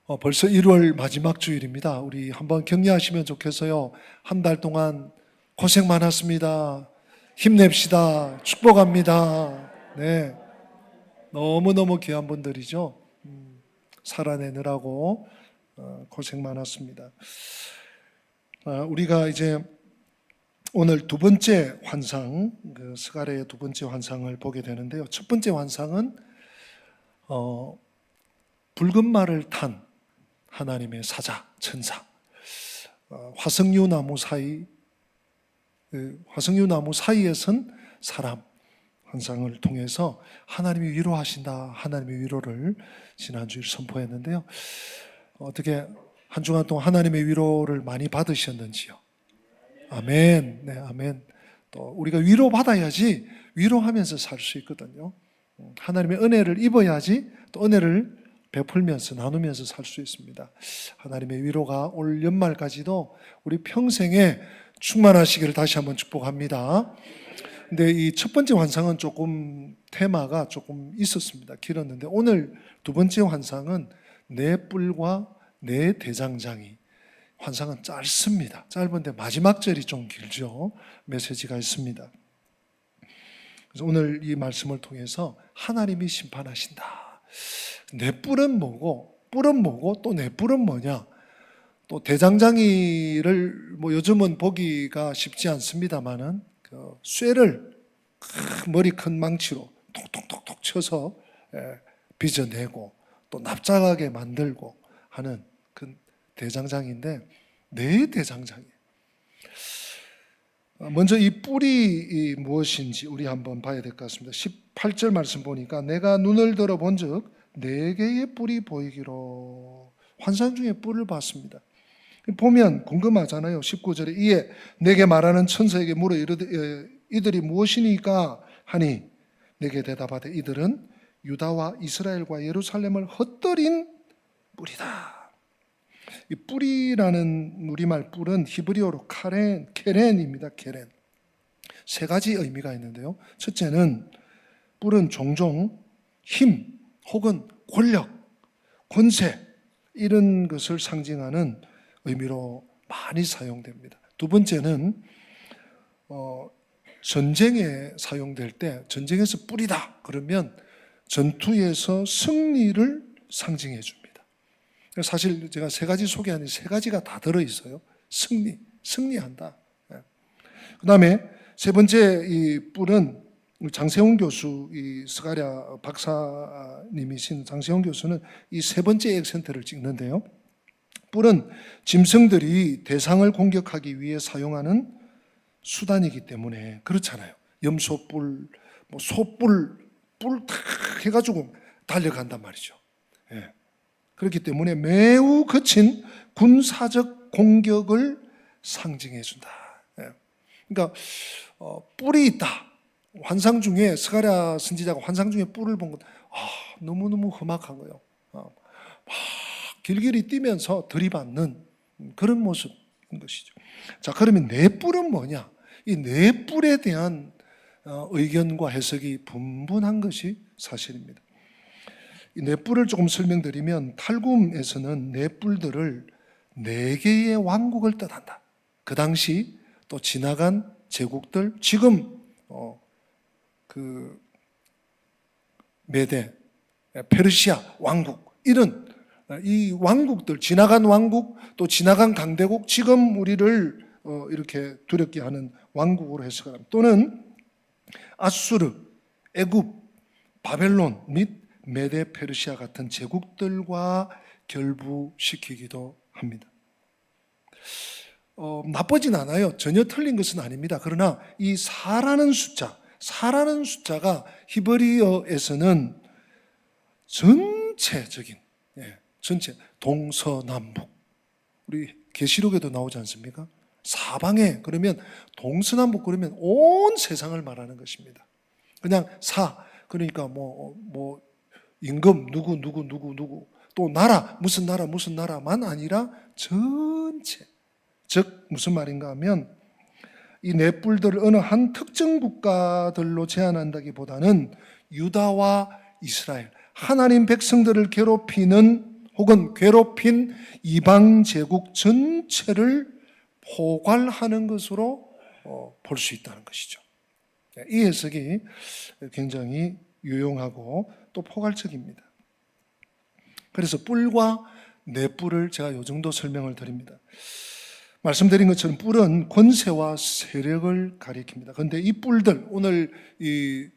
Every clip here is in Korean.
벌써 1월 마지막 주일입니다. 우리 한번 격려하시면 좋겠어요. 한 달 동안 고생 많았습니다. 힘냅시다. 축복합니다. 네, 너무너무 귀한 분들이죠. 살아내느라고 고생 많았습니다. 우리가 이제 오늘 두 번째 환상, 스가랴의 두 번째 환상을 보게 되는데요. 첫 번째 환상은 붉은 말을 탄 하나님의 사자, 천사, 화석류 나무 사이에 선 사람 환상을 통해서 하나님이 위로하신다, 하나님의 위로를 지난주에 선포했는데요. 어떻게 한 주간 동안 하나님의 위로를 많이 받으셨는지요? 아멘. 네, 아멘. 또 우리가 위로받아야지 위로하면서 살 수 있거든요. 하나님의 은혜를 입어야지 또 은혜를 베풀면서 나누면서 살 수 있습니다. 하나님의 위로가 올 연말까지도 우리 평생에 충만하시기를 다시 한번 축복합니다. 근데 이 첫 번째 환상은 조금 테마가 조금 있었습니다. 길었는데 오늘 두 번째 환상은 네 뿔과 네 대장장이. 환상은 짧습니다. 짧은데 마지막 절이 좀 길죠. 메시지가 있습니다. 그래서 오늘 이 말씀을 통해서 하나님이 심판하신다. 내 뿔은 뭐고, 뿔은 뭐고, 또 내 뿔은 뭐냐? 또 대장장이를 요즘은 보기가 쉽지 않습니다만은 쇠를 머리 큰 망치로 톡톡톡톡 쳐서 빚어내고 또 납작하게 만들고 하는 그 대장장인데 네 대장장이. 먼저 이 뿔이 무엇인지 우리 한번 봐야 될 것 같습니다. 18절 말씀 보니까 내가 눈을 들어 본즉 네 개의 뿔이 보이기로. 환상 중에 뿔을 봤습니다. 보면 궁금하잖아요. 19절에 이에 내게 말하는 천사에게 물어 이르되 이들이 무엇이니까 하니 내게 대답하되 이들은 유다와 이스라엘과 예루살렘을 헛들인 뿔이다. 이 뿔이라는 우리말 뿔은 히브리어로 케렌입니다. 케렌. 세 가지 의미가 있는데요. 첫째는 뿔은 종종 힘 혹은 권력, 권세 이런 것을 상징하는 의미로 많이 사용됩니다. 두 번째는 전쟁에 사용될 때 전쟁에서 뿔이다 그러면 전투에서 승리를 상징해 줍니다. 사실 제가 세 가지 소개하는 세 가지가 다 들어있어요. 승리한다. 그 다음에 세 번째 이 뿔은 장세훈 교수, 이 스가랴 박사님이신 장세훈 교수는 이 세 번째 액센트를 찍는데요. 뿔은 짐승들이 대상을 공격하기 위해 사용하는 수단이기 때문에 그렇잖아요. 염소뿔, 소뿔, 뿔 탁 해가지고 달려간단 말이죠. 예. 그렇기 때문에 매우 거친 군사적 공격을 상징해 준다. 예. 그러니까 뿔이 있다. 환상 중에 스가랴 선지자가 환상 중에 뿔을 본 것, 너무너무 험악한 거예요. 막 길길이 뛰면서 들이받는 그런 모습인 것이죠. 자, 그러면 네 뿔은 뭐냐? 이 네 뿔에 대한 의견과 해석이 분분한 것이 사실입니다. 이 네 뿔을 조금 설명드리면 탈굼에서는 네 뿔들을 네 개의 왕국을 뜻한다. 그 당시 또 지나간 제국들, 지금 그 메데, 페르시아 왕국 이런 이 왕국들, 지나간 왕국 또 지나간 강대국, 지금 우리를 이렇게 두렵게 하는 왕국으로 해석합니다. 또는 아수르, 애굽, 바벨론 및 메데 페르시아 같은 제국들과 결부시키기도 합니다. 나쁘진 않아요. 전혀 틀린 것은 아닙니다. 그러나 이 사라는 숫자가 히브리어에서는 전체적인, 전체 동서남북, 우리 계시록에도 나오지 않습니까? 사방에 그러면 동서남북 그러면 온 세상을 말하는 것입니다. 그냥 그러니까 임금 누구 또 나라 무슨 나라만 아니라 전체. 즉 무슨 말인가 하면 이 네 뿔들을 어느 한 특정 국가들로 제한한다기보다는 유다와 이스라엘, 하나님 백성들을 괴롭히는 혹은 괴롭힌 이방 제국 전체를 포괄하는 것으로 볼 수 있다는 것이죠. 이 해석이 굉장히 유용하고 또 포괄적입니다. 그래서 뿔과 뇌뿔을 제가 이 정도 설명을 드립니다. 말씀드린 것처럼 뿔은 권세와 세력을 가리킵니다. 그런데 이 뿔들, 오늘 이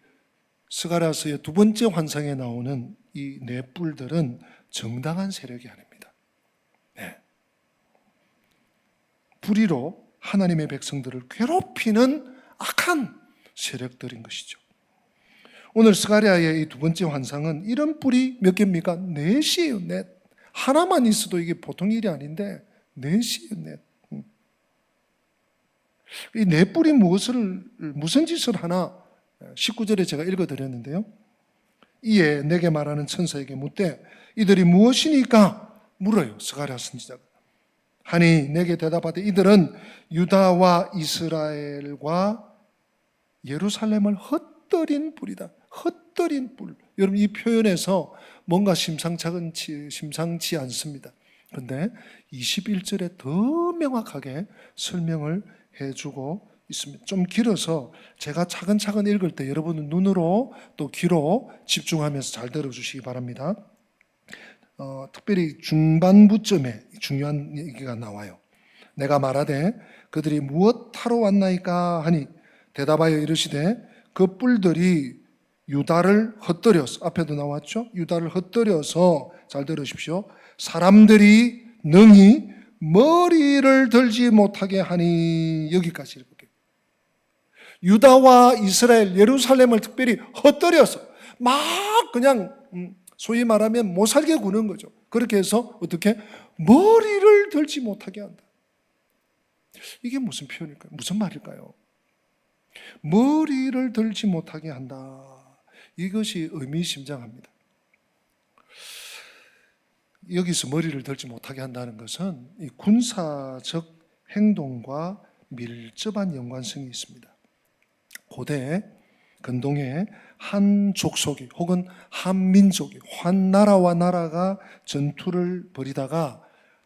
스가랴서의 두 번째 환상에 나오는 이 뇌뿔들은 정당한 세력이 아닙니다. 네. 불의로 하나님의 백성들을 괴롭히는 악한 세력들인 것이죠. 오늘 스가랴의 이 두 번째 환상은 이런 뿔이 몇 개입니까? 넷이에요, 넷. 하나만 있어도 이게 보통 일이 아닌데 넷이에요, 넷. 이 넷뿔이 무슨 짓을 하나 19절에 제가 읽어드렸는데요. 이에 내게 말하는 천사에게 묻되 이들이 무엇이니까 물어요. 스가랴 선지자가. 하니 내게 대답하되 이들은 유다와 이스라엘과 예루살렘을 헛들인 뿔이다. 헛들인 뿔. 여러분 이 표현에서 뭔가 심상치 않습니다. 그런데 21절에 더 명확하게 설명을 해주고 있습니다. 좀 길어서 제가 차근차근 읽을 때 여러분은 눈으로 또 귀로 집중하면서 잘 들어주시기 바랍니다. 특별히 중반부쯤에 중요한 얘기가 나와요. 내가 말하되 그들이 무엇하러 왔나이까 하니 대답하여 이르시되 그 뿔들이 유다를 헛들여서, 앞에도 나왔죠? 유다를 헛들여서, 잘 들으십시오, 사람들이 능히 머리를 들지 못하게 하니, 여기까지 읽을게요. 유다와 이스라엘, 예루살렘을 특별히 헛들여서 막 그냥 소위 말하면 못 살게 구는 거죠. 그렇게 해서 어떻게? 머리를 들지 못하게 한다. 이게 무슨 표현일까요? 무슨 말일까요? 머리를 들지 못하게 한다. 이것이 의미심장합니다. 여기서 머리를 들지 못하게 한다는 것은 이 군사적 행동과 밀접한 연관성이 있습니다. 고대 근동에 한 족속이 혹은 한 민족이, 한 나라와 나라가 전투를 벌이다가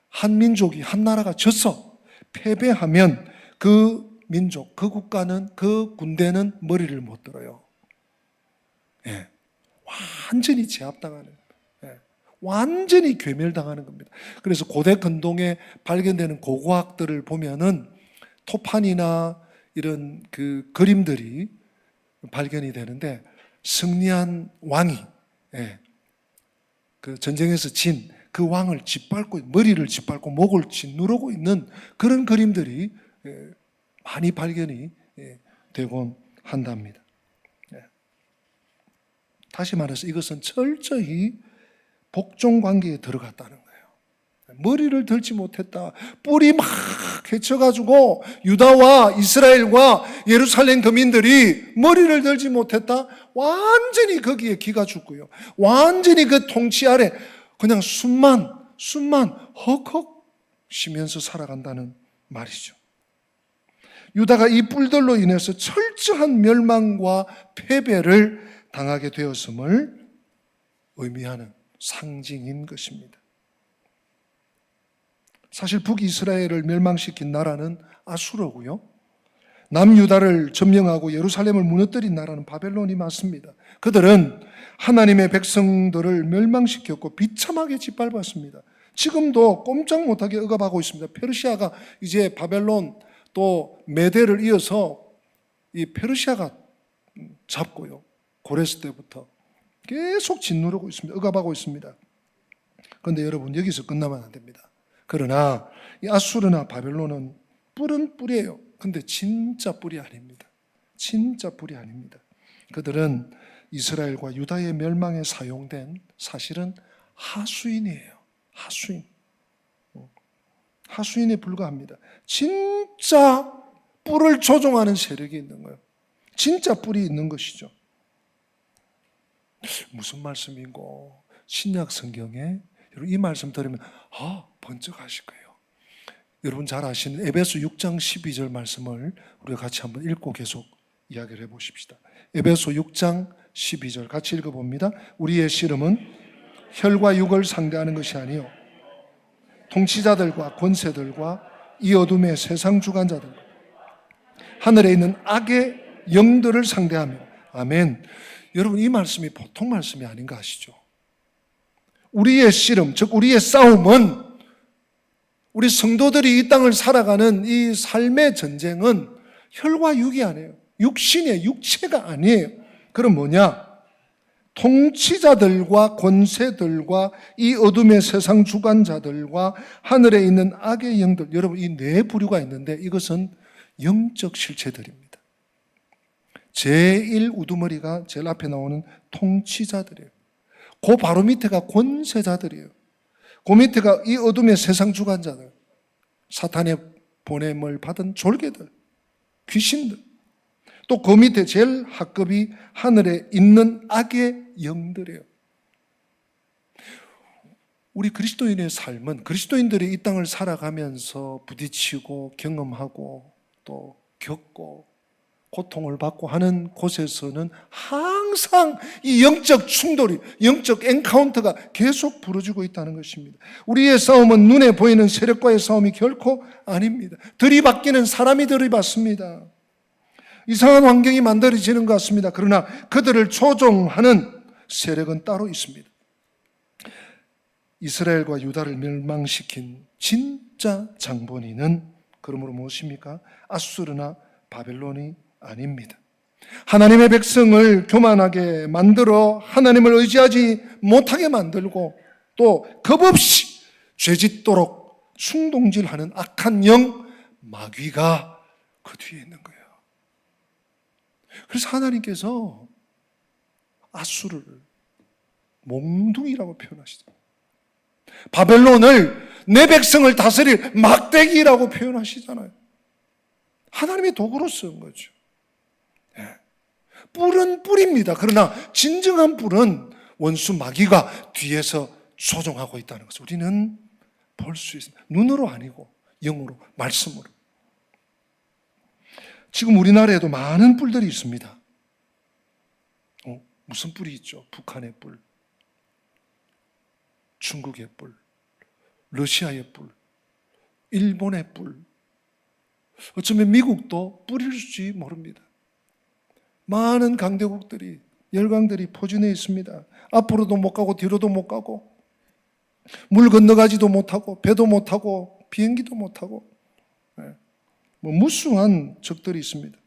한 민족이, 한 나라가 져서 패배하면 그 민족, 그 국가는, 그 군대는 머리를 못 들어요. 예. 완전히 제압당하는, 예. 완전히 괴멸당하는 겁니다. 그래서 고대 근동에 발견되는 고고학들을 보면은 토판이나 이런 그 그림들이 발견이 되는데 승리한 왕이, 예. 그 전쟁에서 진 그 왕을 짓밟고, 머리를 짓밟고 목을 짓누르고 있는 그런 그림들이 많이 발견이 되곤 한답니다. 다시 말해서 이것은 철저히 복종 관계에 들어갔다는 거예요. 머리를 들지 못했다. 뿔이 막 헤쳐가지고 유다와 이스라엘과 예루살렘 거민들이 머리를 들지 못했다. 완전히 거기에 기가 죽고요. 완전히 그 통치 아래 그냥 숨만 헉헉 쉬면서 살아간다는 말이죠. 유다가 이 뿔들로 인해서 철저한 멸망과 패배를 당하게 되었음을 의미하는 상징인 것입니다. 사실 북이스라엘을 멸망시킨 나라는 아수르고요, 남유다를 점령하고 예루살렘을 무너뜨린 나라는 바벨론이 맞습니다. 그들은 하나님의 백성들을 멸망시켰고 비참하게 짓밟았습니다. 지금도 꼼짝 못하게 억압하고 있습니다. 페르시아가 이제 바벨론 또 메대를 이어서 이 페르시아가 잡고요, 고레스 때부터 계속 짓누르고 있습니다. 억압하고 있습니다. 그런데 여러분 여기서 끝나면 안 됩니다. 그러나 이 아수르나 바벨론은 뿔은 뿔이에요. 근데 진짜 뿔이 아닙니다. 진짜 뿔이 아닙니다. 그들은 이스라엘과 유다의 멸망에 사용된 사실은 하수인이에요. 하수인에 불과합니다. 진짜 뿔을 조종하는 세력이 있는 거예요. 진짜 뿔이 있는 것이죠. 무슨 말씀인고? 신약 성경에 이 말씀 들으면 번쩍 하실 거예요. 여러분 잘 아시는 에베소 6장 12절 말씀을 우리가 같이 한번 읽고 계속 이야기를 해보십시다. 에베소 6장 12절 같이 읽어봅니다. 우리의 씨름은 혈과 육을 상대하는 것이 아니요 통치자들과 권세들과 이 어둠의 세상 주관자들과 하늘에 있는 악의 영들을 상대하며. 아멘. 여러분, 이 말씀이 보통 말씀이 아닌 거 아시죠? 우리의 씨름, 즉 우리의 싸움은, 우리 성도들이 이 땅을 살아가는 이 삶의 전쟁은 혈과 육이 아니에요. 육신의 육체가 아니에요. 그럼 뭐냐? 통치자들과 권세들과 이 어둠의 세상 주관자들과 하늘에 있는 악의 영들. 여러분, 이 네 부류가 있는데 이것은 영적 실체들입니다. 제일 우두머리가 제일 앞에 나오는 통치자들이에요. 그 바로 밑에가 권세자들이에요. 그 밑에가 이 어둠의 세상 주관자들, 사탄의 보냄을 받은 졸개들, 귀신들. 또 그 밑에 제일 하급이 하늘에 있는 악의 영들이에요. 우리 그리스도인의 삶은, 그리스도인들이 이 땅을 살아가면서 부딪히고 경험하고 또 겪고 고통을 받고 하는 곳에서는 항상 이 영적 충돌이, 영적 엔카운터가 계속 벌어지고 있다는 것입니다. 우리의 싸움은 눈에 보이는 세력과의 싸움이 결코 아닙니다. 들이받기는 사람이 들이받습니다. 이상한 환경이 만들어지는 것 같습니다. 그러나 그들을 조종하는 세력은 따로 있습니다. 이스라엘과 유다를 멸망시킨 진짜 장본인은 그러므로 무엇입니까? 아수르나 바벨론이 아닙니다. 하나님의 백성을 교만하게 만들어 하나님을 의지하지 못하게 만들고 또 겁없이 죄짓도록 충동질하는 악한 영, 마귀가 그 뒤에 있는 거예요. 그래서 하나님께서 아수르를 몽둥이라고 표현하시죠. 바벨론을 내 백성을 다스릴 막대기라고 표현하시잖아요. 하나님의 도구로 쓴 거죠. 뿔은 뿔입니다. 그러나 진정한 뿔은 원수 마귀가 뒤에서 조종하고 있다는 것을 우리는 볼 수 있습니다. 눈으로 아니고 영으로, 말씀으로. 지금 우리나라에도 많은 뿔들이 있습니다. 무슨 뿔이 있죠? 북한의 뿔, 중국의 뿔, 러시아의 뿔, 일본의 뿔, 어쩌면 미국도 뿔일지 모릅니다. 많은 강대국들이, 열강들이 포진해 있습니다. 앞으로도 못 가고 뒤로도 못 가고 물 건너가지도 못하고 배도 못하고 비행기도 못하고 무수한 적들이 있습니다.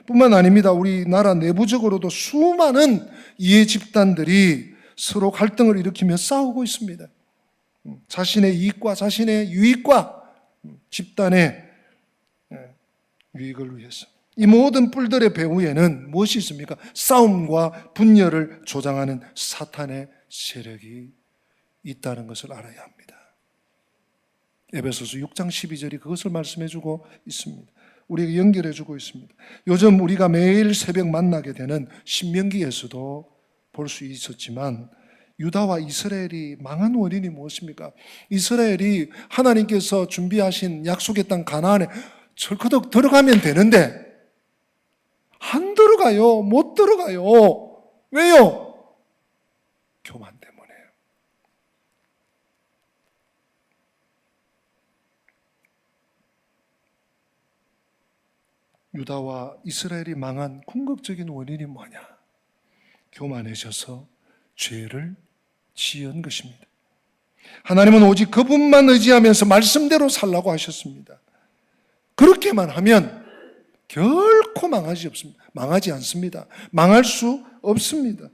뿐만 아닙니다. 우리나라 내부적으로도 수많은 이해 집단들이 서로 갈등을 일으키며 싸우고 있습니다. 자신의 이익과 자신의 유익과 집단의 유익을 위해서. 이 모든 뿔들의 배후에는 무엇이 있습니까? 싸움과 분열을 조장하는 사탄의 세력이 있다는 것을 알아야 합니다. 에베소서 6장 12절이 그것을 말씀해주고 있습니다. 우리에게 연결해주고 있습니다. 요즘 우리가 매일 새벽 만나게 되는 신명기에서도 볼 수 있었지만 유다와 이스라엘이 망한 원인이 무엇입니까? 이스라엘이 하나님께서 준비하신 약속의 땅 가나안에 철커덕 들어가면 되는데 안 들어가요. 못 들어가요. 왜요? 교만 때문에요. 유다와 이스라엘이 망한 궁극적인 원인이 뭐냐? 교만해져서 죄를 지은 것입니다. 하나님은 오직 그분만 의지하면서 말씀대로 살라고 하셨습니다. 그렇게만 하면 결코 망하지 않습니다. 망할 수 없습니다.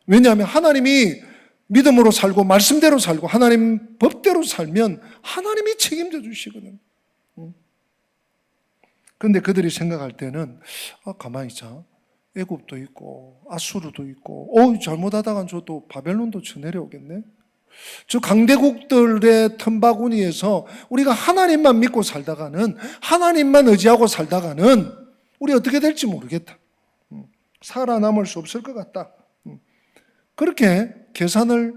왜냐하면 하나님이 믿음으로 살고 말씀대로 살고 하나님 법대로 살면 하나님이 책임져 주시거든요. 그런데 그들이 생각할 때는 가만히 있자. 애굽도 있고 아수르도 있고 잘못하다간 저도 바벨론도 쳐내려오겠네. 저 강대국들의 틈바구니에서 우리가 하나님만 믿고 살다가는, 하나님만 의지하고 살다가는 우리 어떻게 될지 모르겠다. 살아남을 수 없을 것 같다. 그렇게 계산을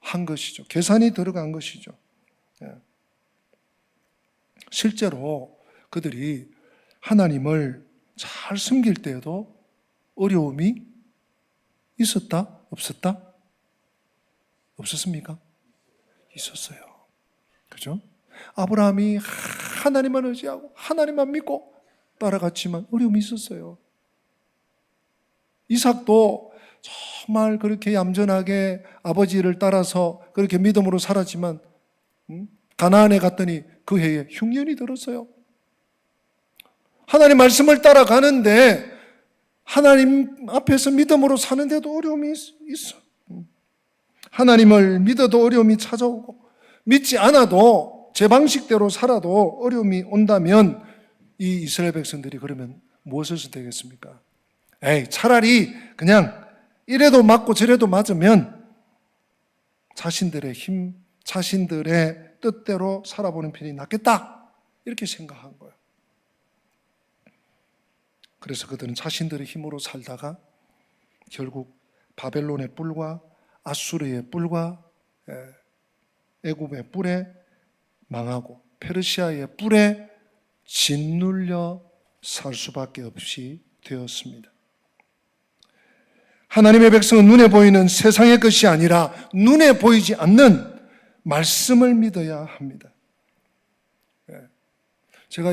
한 것이죠. 계산이 들어간 것이죠. 실제로 그들이 하나님을 잘 섬길 때에도 어려움이 있었다? 없었다? 없었습니까? 있었어요. 그죠? 아브라함이 하나님만 의지하고 하나님만 믿고 따라갔지만 어려움이 있었어요. 이삭도 정말 그렇게 얌전하게 아버지를 따라서 그렇게 믿음으로 살았지만 가나안에 갔더니 그 해에 흉년이 들었어요. 하나님 말씀을 따라가는데 하나님 앞에서 믿음으로 사는데도 어려움이 있어. 하나님을 믿어도 어려움이 찾아오고 믿지 않아도 제 방식대로 살아도 어려움이 온다면 이 이스라엘 백성들이 그러면 무엇을 선택했습니까? 차라리 그냥 이래도 맞고 저래도 맞으면 자신들의 힘, 자신들의 뜻대로 살아보는 편이 낫겠다 이렇게 생각한 거예요. 그래서 그들은 자신들의 힘으로 살다가 결국 바벨론의 뿔과 아수르의 뿔과 애굽의 뿔에 망하고 페르시아의 뿔에 짓눌려 살 수밖에 없이 되었습니다. 하나님의 백성은 눈에 보이는 세상의 것이 아니라 눈에 보이지 않는 말씀을 믿어야 합니다. 제가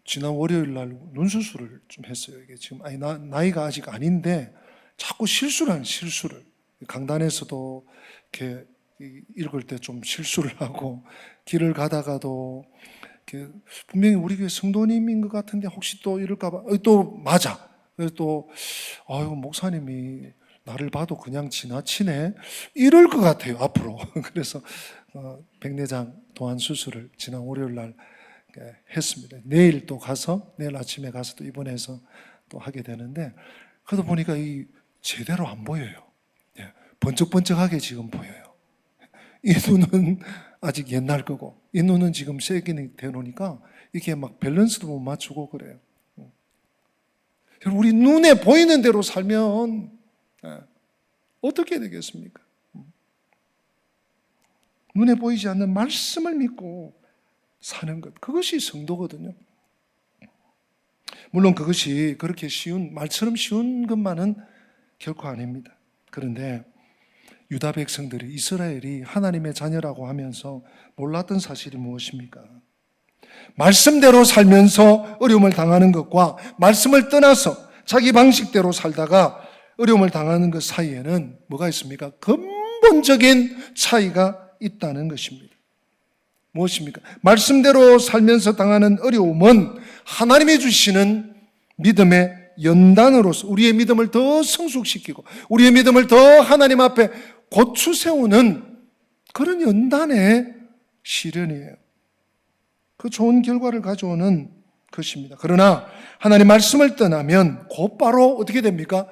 지난 월요일 날 눈 수술을 좀 했어요. 이게 지금 나이가 아직 아닌데 자꾸 실수를 강단에서도 이렇게 읽을 때 좀 실수를 하고 길을 가다가도 분명히 우리 교회 성도님인 것 같은데 혹시 또 이럴까봐 또 맞아. 그래서 또 목사님이 나를 봐도 그냥 지나치네 이럴 것 같아요 앞으로. 그래서 백내장 도안 수술을 지난 월요일 날 했습니다. 내일 아침에 가서 또 입원해서 또 하게 되는데 그러다 보니까 제대로 안 보여요. 번쩍번쩍하게 지금 보여요. 이 눈은 아직 옛날 거고 이 눈은 지금 세균이 되놓으니까 이게 막 밸런스도 못 맞추고 그래요. 우리 눈에 보이는 대로 살면 어떻게 되겠습니까? 눈에 보이지 않는 말씀을 믿고 사는 것, 그것이 성도거든요. 물론 그것이 그렇게 말처럼 쉬운 것만은 결코 아닙니다. 그런데 유다 백성들이 이스라엘이 하나님의 자녀라고 하면서 몰랐던 사실이 무엇입니까? 말씀대로 살면서 어려움을 당하는 것과 말씀을 떠나서 자기 방식대로 살다가 어려움을 당하는 것 사이에는 뭐가 있습니까? 근본적인 차이가 있다는 것입니다. 무엇입니까? 말씀대로 살면서 당하는 어려움은 하나님이 주시는 믿음의 연단으로서 우리의 믿음을 더 성숙시키고 우리의 믿음을 더 하나님 앞에 고추 세우는 그런 연단의 시련이에요. 그 좋은 결과를 가져오는 것입니다. 그러나 하나님 말씀을 떠나면 곧바로 어떻게 됩니까?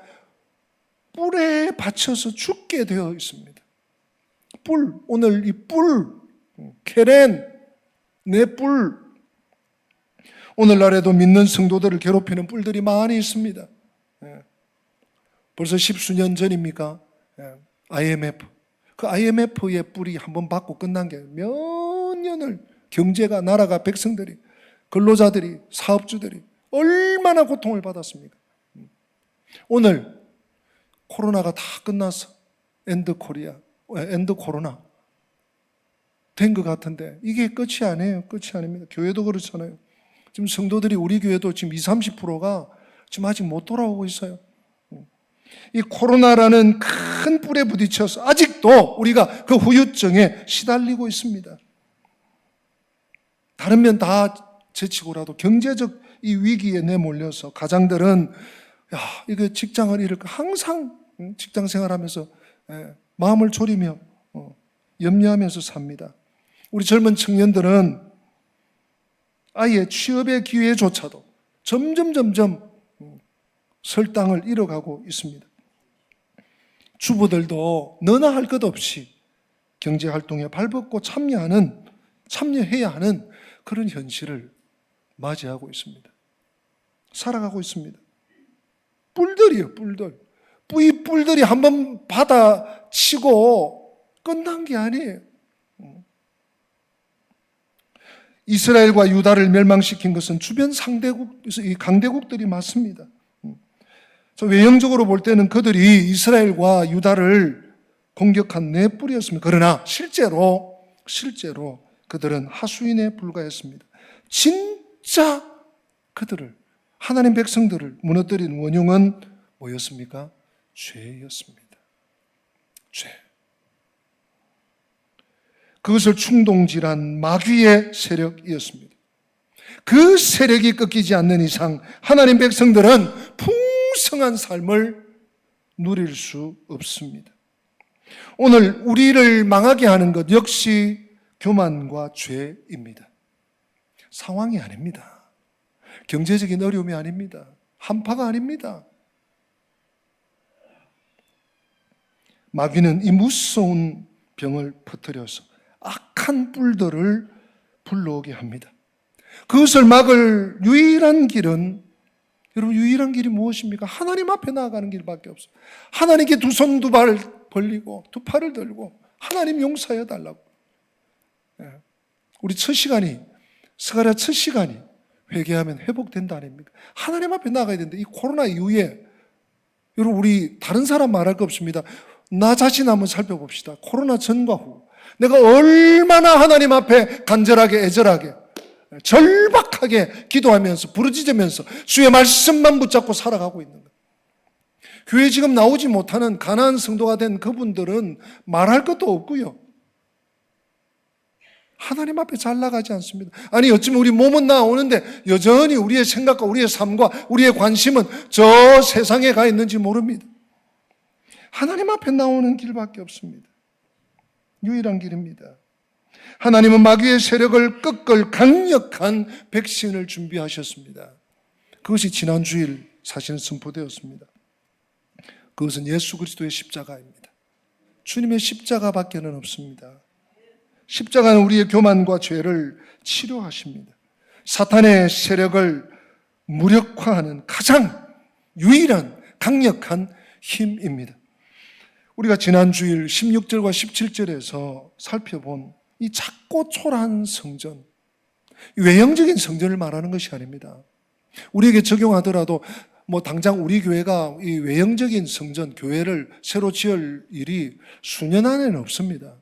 뿔에 받쳐서 죽게 되어 있습니다. 오늘 이 뿔, 케렌, 내 뿔. 오늘날에도 믿는 성도들을 괴롭히는 뿔들이 많이 있습니다. 벌써 10수년 전입니까? IMF. 그 IMF의 뿔이 한번 받고 끝난 게 몇 년을 경제가, 나라가, 백성들이, 근로자들이, 사업주들이 얼마나 고통을 받았습니까? 오늘 코로나가 다 끝나서 엔드 코로나 된 것 같은데 이게 끝이 아니에요. 끝이 아닙니다. 교회도 그렇잖아요. 지금 성도들이 우리 교회도 지금 20-30%가 지금 아직 못 돌아오고 있어요. 이 코로나라는 큰 뿔에 부딪혀서 아직도 우리가 그 후유증에 시달리고 있습니다. 다른 면 다 제치고라도 경제적 이 위기에 내몰려서 가장들은 이거 직장을 잃을까 항상 직장 생활하면서 마음을 졸이며 염려하면서 삽니다. 우리 젊은 청년들은 아예 취업의 기회조차도 점점 설당을 잃어가고 있습니다. 주부들도 너나 할 것 없이 경제활동에 발벗고 참여해야 하는 그런 현실을 맞이하고 있습니다. 살아가고 있습니다. 뿔들이에요, 뿔들. 이 뿔들이 한번 받아치고 끝난 게 아니에요. 이스라엘과 유다를 멸망시킨 것은 주변 이 강대국들이 맞습니다. 외형적으로 볼 때는 그들이 이스라엘과 유다를 공격한 내 뿔이었습니다. 그러나 실제로 그들은 하수인에 불과했습니다. 진짜 그들을, 하나님 백성들을 무너뜨린 원흉은 뭐였습니까? 죄였습니다. 죄. 그것을 충동질한 마귀의 세력이었습니다. 그 세력이 꺾이지 않는 이상 하나님 백성들은 풍성한 삶을 누릴 수 없습니다. 오늘 우리를 망하게 하는 것 역시 교만과 죄입니다. 상황이 아닙니다. 경제적인 어려움이 아닙니다. 한파가 아닙니다. 마귀는 이 무서운 병을 퍼뜨려서 악한 뿔들을 불러오게 합니다. 그것을 막을 유일한 길은, 여러분, 유일한 길이 무엇입니까? 하나님 앞에 나아가는 길밖에 없어요. 하나님께 두 손 두 발 벌리고 두 팔을 들고 하나님 용서해 달라고. 우리 첫 시간이, 스가랴 첫 시간이 회개하면 회복된다 아닙니까? 하나님 앞에 나가야 되는데 이 코로나 이후에 여러분, 우리 다른 사람 말할 거 없습니다. 나 자신 한번 살펴봅시다. 코로나 전과 후 내가 얼마나 하나님 앞에 간절하게, 애절하게, 절박하게 기도하면서 부르짖으면서 주의 말씀만 붙잡고 살아가고 있는 거예요. 교회 지금 나오지 못하는 가난한 성도가 된 그분들은 말할 것도 없고요. 하나님 앞에 잘 나가지 않습니다. 아니, 어쩌면 우리 몸은 나오는데 여전히 우리의 생각과 우리의 삶과 우리의 관심은 저 세상에 가 있는지 모릅니다. 하나님 앞에 나오는 길밖에 없습니다. 유일한 길입니다. 하나님은 마귀의 세력을 꺾을 강력한 백신을 준비하셨습니다. 그것이 지난 주일 사실은 선포되었습니다. 그것은 예수 그리스도의 십자가입니다. 주님의 십자가밖에는 없습니다. 십자가는 우리의 교만과 죄를 치료하십니다. 사탄의 세력을 무력화하는 가장 유일한 강력한 힘입니다. 우리가 지난 주일 16절과 17절에서 살펴본 이 작고 초라한 성전, 외형적인 성전을 말하는 것이 아닙니다. 우리에게 적용하더라도 당장 우리 교회가 이 외형적인 성전, 교회를 새로 지을 일이 수년 안에는 없습니다.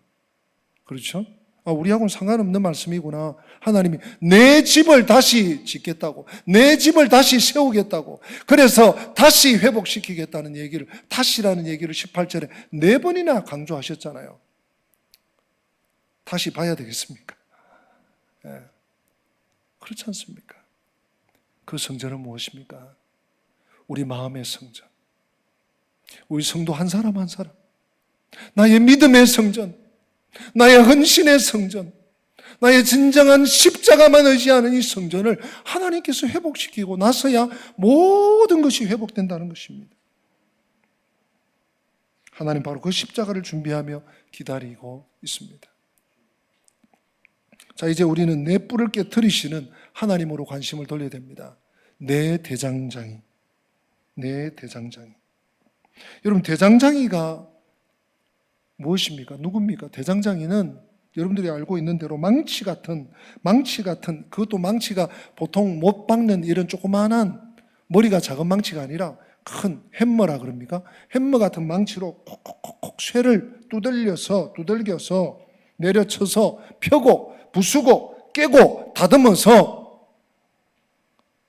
그렇죠? 우리하고는 상관없는 말씀이구나. 하나님이 내 집을 다시 짓겠다고, 내 집을 다시 세우겠다고, 그래서 다시 회복시키겠다는 얘기를, 다시라는 얘기를 18절에 4번이나 강조하셨잖아요. 다시 봐야 되겠습니까? 그렇지 않습니까? 그 성전은 무엇입니까? 우리 마음의 성전, 우리 성도 한 사람 한 사람, 나의 믿음의 성전, 나의 헌신의 성전, 나의 진정한 십자가만 의지하는 이 성전을 하나님께서 회복시키고 나서야 모든 것이 회복된다는 것입니다. 하나님 바로 그 십자가를 준비하며 기다리고 있습니다. 자, 이제 우리는 내 뿔을 깨트리시는 하나님으로 관심을 돌려야 됩니다. 내 대장장이. 여러분, 대장장이가 무엇입니까? 누굽니까? 대장장이는 여러분들이 알고 있는 대로 망치 같은, 그것도 망치가 보통 못 박는 이런 조그마한, 머리가 작은 망치가 아니라 큰 햄머라 그럽니까? 햄머 같은 망치로 콕콕콕 쇠를 두들겨서 내려쳐서 펴고 부수고 깨고 다듬어서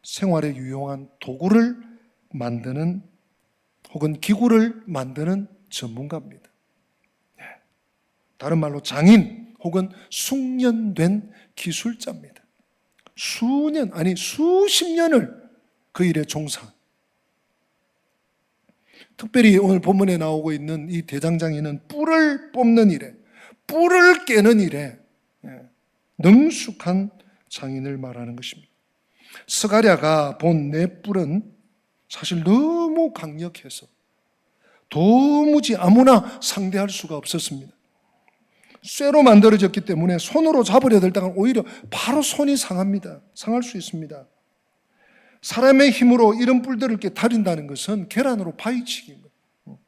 생활에 유용한 도구를 만드는, 혹은 기구를 만드는 전문가입니다. 다른 말로 장인 혹은 숙련된 기술자입니다. 수년, 아니 수십 년을 그 일에 종사한, 특별히 오늘 본문에 나오고 있는 이 대장장이는 뿔을 뽑는 일에, 뿔을 깨는 일에 능숙한 장인을 말하는 것입니다. 스가랴가 본 내 뿔은 사실 너무 강력해서 도무지 아무나 상대할 수가 없었습니다. 쇠로 만들어졌기 때문에 손으로 잡으려 들다가 오히려 바로 손이 상합니다. 상할 수 있습니다. 사람의 힘으로 이런 뿔들을 깨트린다는 것은 계란으로 파헤치기인 거예요.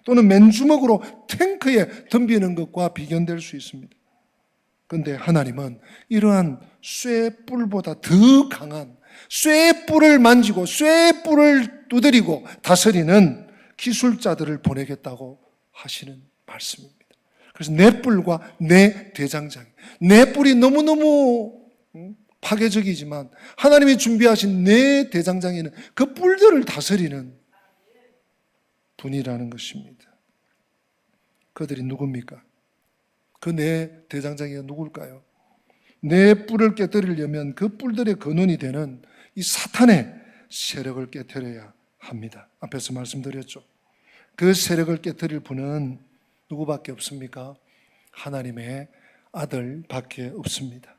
또는 맨주먹으로 탱크에 덤비는 것과 비견될 수 있습니다. 그런데 하나님은 이러한 쇠뿔보다 더 강한, 쇠뿔을 만지고 쇠뿔을 두드리고 다스리는 기술자들을 보내겠다고 하시는 말씀입니다. 말씀입니다. 그래서 내 뿔과 내 대장장이, 내 뿔이 너무너무 파괴적이지만 하나님이 준비하신 내 대장장이는 그 뿔들을 다스리는 분이라는 것입니다. 그들이 누굽니까? 그 내 대장장이가 누굴까요? 내 뿔을 깨뜨리려면 그 뿔들의 근원이 되는 이 사탄의 세력을 깨뜨려야 합니다. 앞에서 말씀드렸죠. 그 세력을 깨뜨릴 분은 누구밖에 없습니까? 하나님의 아들밖에 없습니다.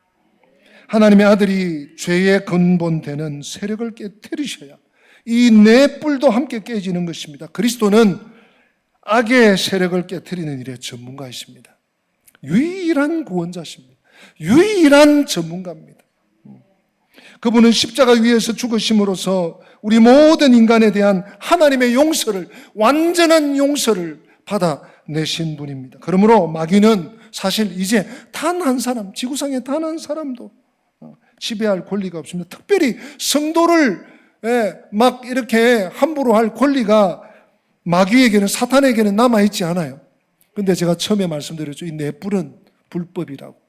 하나님의 아들이 죄의 근본 되는 세력을 깨뜨리셔야 이 내 뿔도 함께 깨지는 것입니다. 그리스도는 악의 세력을 깨뜨리는 일의 전문가이십니다. 유일한 구원자십니다. 유일한 전문가입니다. 그분은 십자가 위에서 죽으심으로써 우리 모든 인간에 대한 하나님의 용서를, 완전한 용서를 받아내신 분입니다. 그러므로 마귀는 사실 이제 단 한 사람, 지구상에 단 한 사람도 지배할 권리가 없습니다. 특별히 성도를 막 이렇게 함부로 할 권리가 마귀에게는, 사탄에게는 남아있지 않아요. 근데 제가 처음에 말씀드렸죠. 이 내 뿔은 불법이라고,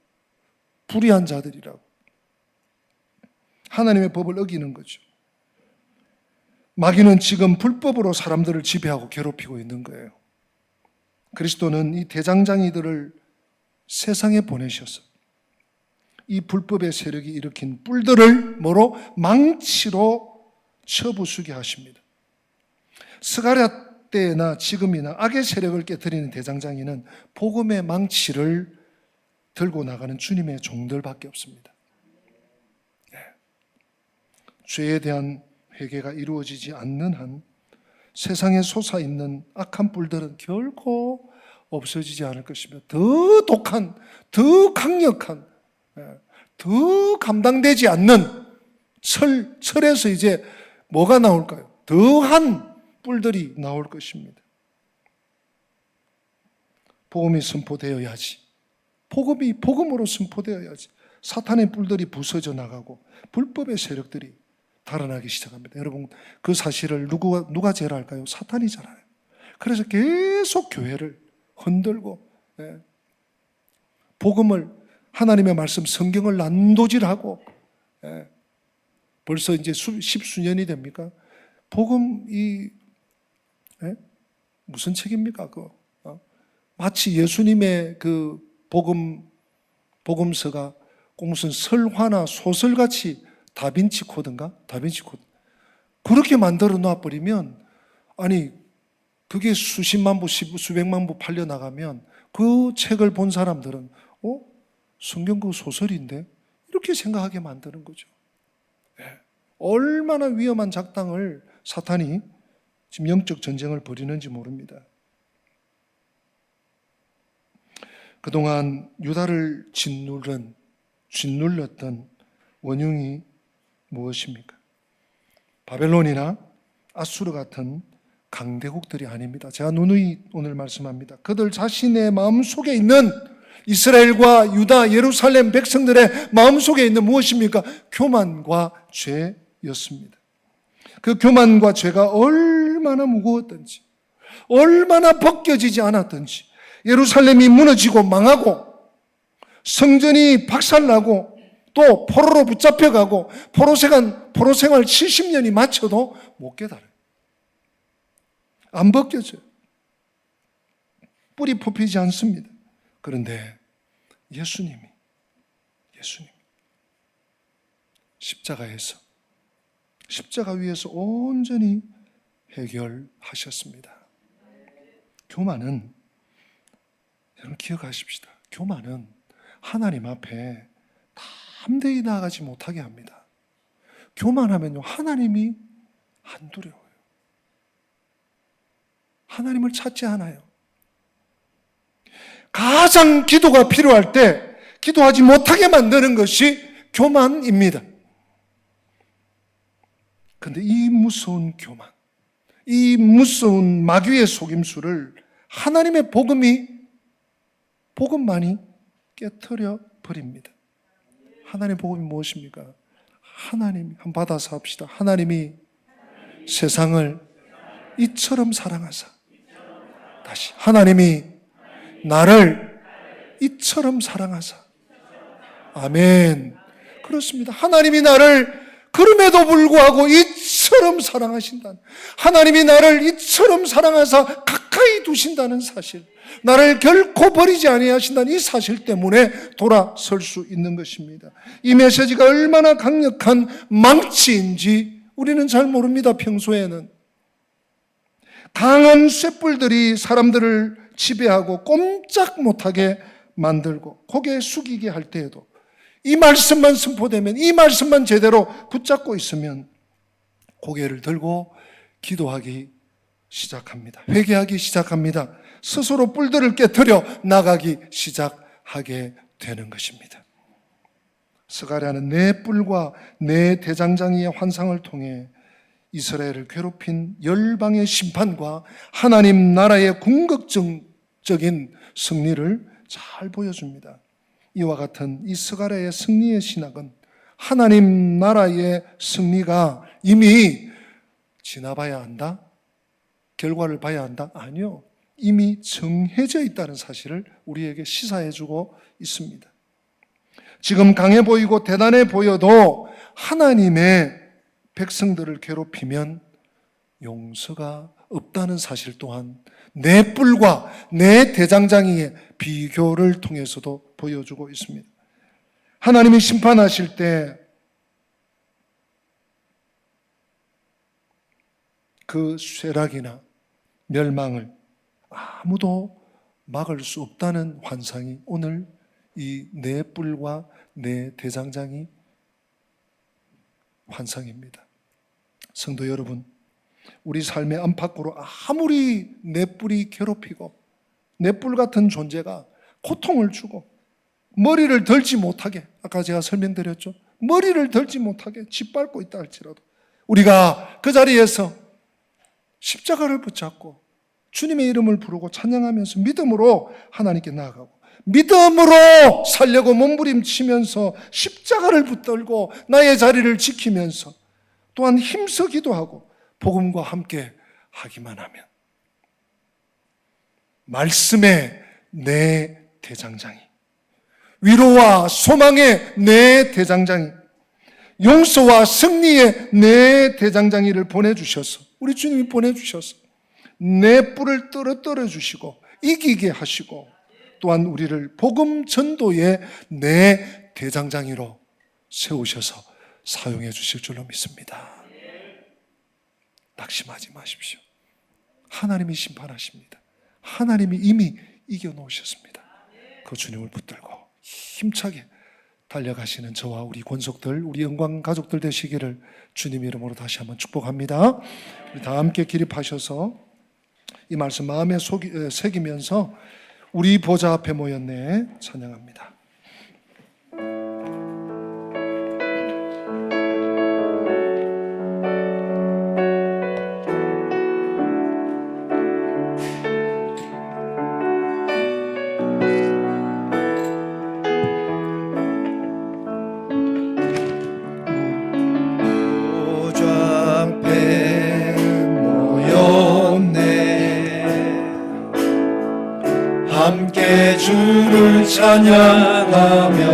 불의한 자들이라고. 하나님의 법을 어기는 거죠. 마귀는 지금 불법으로 사람들을 지배하고 괴롭히고 있는 거예요. 그리스도는 이 대장장이들을 세상에 보내셔서 이 불법의 세력이 일으킨 뿔들을 뭐로? 망치로 쳐부수게 하십니다. 스가랴 때나 지금이나 악의 세력을 깨뜨리는 대장장이는 복음의 망치를 들고 나가는 주님의 종들밖에 없습니다. 죄에 대한 회개가 이루어지지 않는 한 세상에 솟아있는 악한 뿔들은 결코 없어지지 않을 것이며 더 독한, 더 강력한, 더 감당되지 않는 철에서 이제 뭐가 나올까요? 더한 뿔들이 나올 것입니다. 복음이 선포되어야지. 복음으로 선포되어야지. 사탄의 뿔들이 부서져 나가고 불법의 세력들이 달아나기 시작합니다. 여러분, 그 사실을 누가 제일 알까요? 사탄이잖아요. 그래서 계속 교회를 흔들고 복음을, 하나님의 말씀, 성경을 난도질하고 벌써 이제 십수년이 됩니까? 복음이 무슨 책입니까? 마치 예수님의 그 복음서가 꼭 무슨 설화나 소설같이 다빈치 코드인가? 다빈치 코드. 그렇게 만들어 놔버리면, 아니, 그게 수십만 부, 수백만 부 팔려나가면 그 책을 본 사람들은, 성경 그 소설인데? 이렇게 생각하게 만드는 거죠. 얼마나 위험한 작당을 사탄이 지금 영적 전쟁을 벌이는지 모릅니다. 그동안 유다를 짓눌렀던 원흉이 무엇입니까? 바벨론이나 아수르 같은 강대국들이 아닙니다. 제가 누누이 오늘 말씀합니다. 그들 자신의 마음속에 있는 이스라엘과 유다, 예루살렘 백성들의 마음속에 있는 무엇입니까? 교만과 죄였습니다. 그 교만과 죄가 얼마나 무거웠던지, 얼마나 벗겨지지 않았던지, 예루살렘이 무너지고 망하고 성전이 박살나고 또 포로로 붙잡혀가고 포로 생활 70년이 마쳐도 못 깨달아요. 안 벗겨져요. 뿌리 뽑히지 않습니다. 그런데 예수님이 십자가에서, 십자가 위에서 온전히 해결하셨습니다. 교만은, 여러분 기억하십시다. 교만은 하나님 앞에 담대히 나아가지 못하게 합니다. 교만하면요, 하나님이 안 두려워요. 하나님을 찾지 않아요. 가장 기도가 필요할 때 기도하지 못하게 만드는 것이 교만입니다. 그런데 이 무서운 교만, 이 무서운 마귀의 속임수를 하나님의 복음만이 깨트려 버립니다. 하나님의 복음이 무엇입니까? 하나님, 한번 받아서 합시다. 하나님이 세상을 이처럼 사랑하사. 다시, 하나님이 나를 이처럼 사랑하사. 아멘. 그렇습니다. 하나님이 나를 그럼에도 불구하고 이처럼 사랑하신다. 하나님이 나를 이처럼 사랑하사 가까이 두신다는 사실, 나를 결코 버리지 아니하신다는 이 사실 때문에 돌아설 수 있는 것입니다. 이 메시지가 얼마나 강력한 망치인지 우리는 잘 모릅니다. 평소에는 강한 쇳불들이 사람들을 지배하고 꼼짝 못하게 만들고 고개 숙이게 할 때에도 이 말씀만 선포되면, 이 말씀만 제대로 붙잡고 있으면 고개를 들고 기도하기 시작합니다. 회개하기 시작합니다. 스스로 뿔들을 깨트려 나가기 시작하게 되는 것입니다. 스가랴는 네 뿔과 네 대장장이의 환상을 통해 이스라엘을 괴롭힌 열방의 심판과 하나님 나라의 궁극적인 승리를 잘 보여줍니다. 이와 같은 이 스가랴의 승리의 신학은 하나님 나라의 승리가 이미 지나봐야 한다? 결과를 봐야 한다? 아니요. 이미 정해져 있다는 사실을 우리에게 시사해주고 있습니다. 지금 강해 보이고 대단해 보여도 하나님의 백성들을 괴롭히면 용서가 없다는 사실 또한 내 뿔과 내 대장장이의 비교를 통해서도 보여주고 있습니다. 하나님이 심판하실 때 그 쇠락이나 멸망을 아무도 막을 수 없다는 환상이 오늘 이 네 뿔과 네 대장장이 환상입니다. 성도 여러분, 우리 삶의 안팎으로 아무리 내 뿔이 괴롭히고 내 뿔 같은 존재가 고통을 주고 머리를 들지 못하게, 아까 제가 설명드렸죠. 머리를 들지 못하게 짓밟고 있다 할지라도 우리가 그 자리에서 십자가를 붙잡고 주님의 이름을 부르고 찬양하면서 믿음으로 하나님께 나아가고 믿음으로 살려고 몸부림치면서 십자가를 붙들고 나의 자리를 지키면서 또한 힘써 기도하고 복음과 함께 하기만 하면 말씀의 내 대장장이, 위로와 소망의 내 대장장이, 용서와 승리의 내 대장장이를 보내주셔서, 우리 주님이 보내주셔서 내 뿔을 떨어 주시고 이기게 하시고 또한 우리를 복음 전도의 내 대장장이로 세우셔서 사용해 주실 줄로 믿습니다. 낙심하지 마십시오. 하나님이 심판하십니다. 하나님이 이미 이겨놓으셨습니다. 그 주님을 붙들고 힘차게 달려가시는 저와 우리 권속들, 우리 영광 가족들 되시기를 주님 이름으로 다시 한번 축복합니다. 우리 다 함께 기립하셔서 이 말씀 마음에 새기면서 우리 보좌 앞에 모였네 찬양합니다. 함께 주를 찬양하며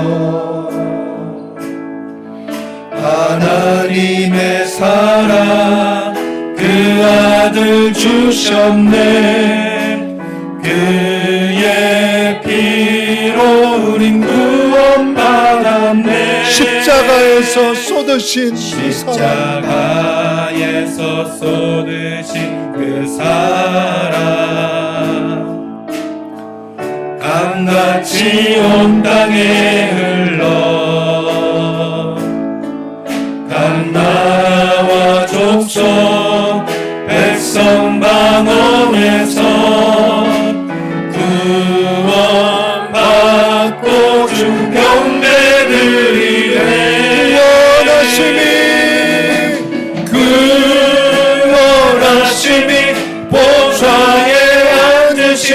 하나님의 사랑 그 아들 주셨네. 그의 피로 우린 구원받았네. 십자가에서 쏟으신 십자가에서 쏟으신 그 사랑 강같이 온 땅에 흘러 각 나라와 족속 백성 방언에서 구원받고 주 경배드리네. 구원하심이 보좌에 앉으신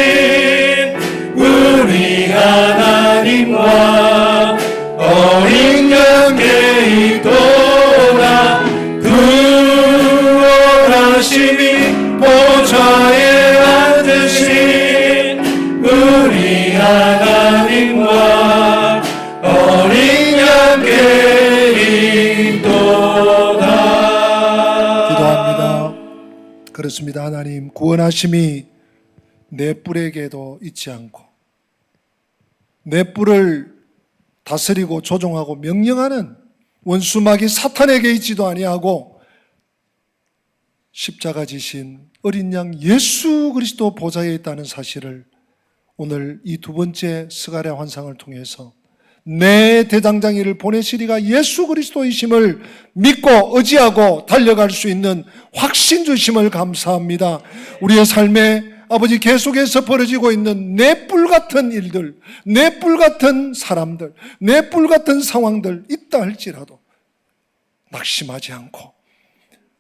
우리 하나님과 어린 양께 있도다. 구원하심이 보좌에 앉으신 우리 그렇습니다. 하나님, 구원하심이 내 뿔에게도 있지 않고 내 뿔을 다스리고 조종하고 명령하는 원수마귀 사탄에게 있지도 아니하고 십자가 지신 어린 양 예수 그리스도 보좌에 있다는 사실을 오늘 이 두 번째 스가랴 환상을 통해서 내 대장장이를 보내시리가 예수 그리스도이심을 믿고 의지하고 달려갈 수 있는 확신 주심을 감사합니다. 우리의 삶에 아버지 계속해서 벌어지고 있는 내 뿔 같은 일들, 내 뿔 같은 사람들, 내 뿔 같은 상황들 있다 할지라도 낙심하지 않고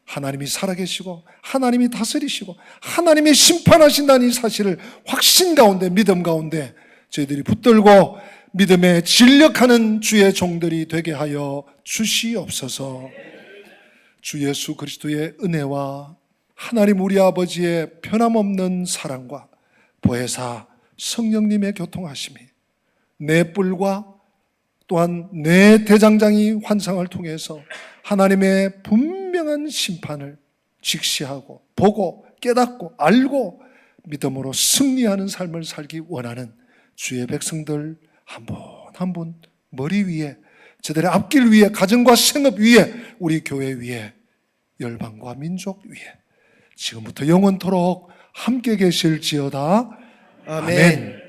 하나님이 살아계시고 하나님이 다스리시고 하나님이 심판하신다는 이 사실을 확신 가운데, 믿음 가운데 저희들이 붙들고 믿음에 진력하는 주의 종들이 되게 하여 주시옵소서. 주 예수 그리스도의 은혜와 하나님 우리 아버지의 변함없는 사랑과 보혜사 성령님의 교통하심이 내 뿔과 또한 내 대장장이 환상을 통해서 하나님의 분명한 심판을 직시하고 보고 깨닫고 알고 믿음으로 승리하는 삶을 살기 원하는 주의 백성들 한 분 한 분 머리 위에, 저들의 앞길 위에, 가정과 생업 위에, 우리 교회 위에, 열방과 민족 위에 지금부터 영원토록 함께 계실지어다. 아멘.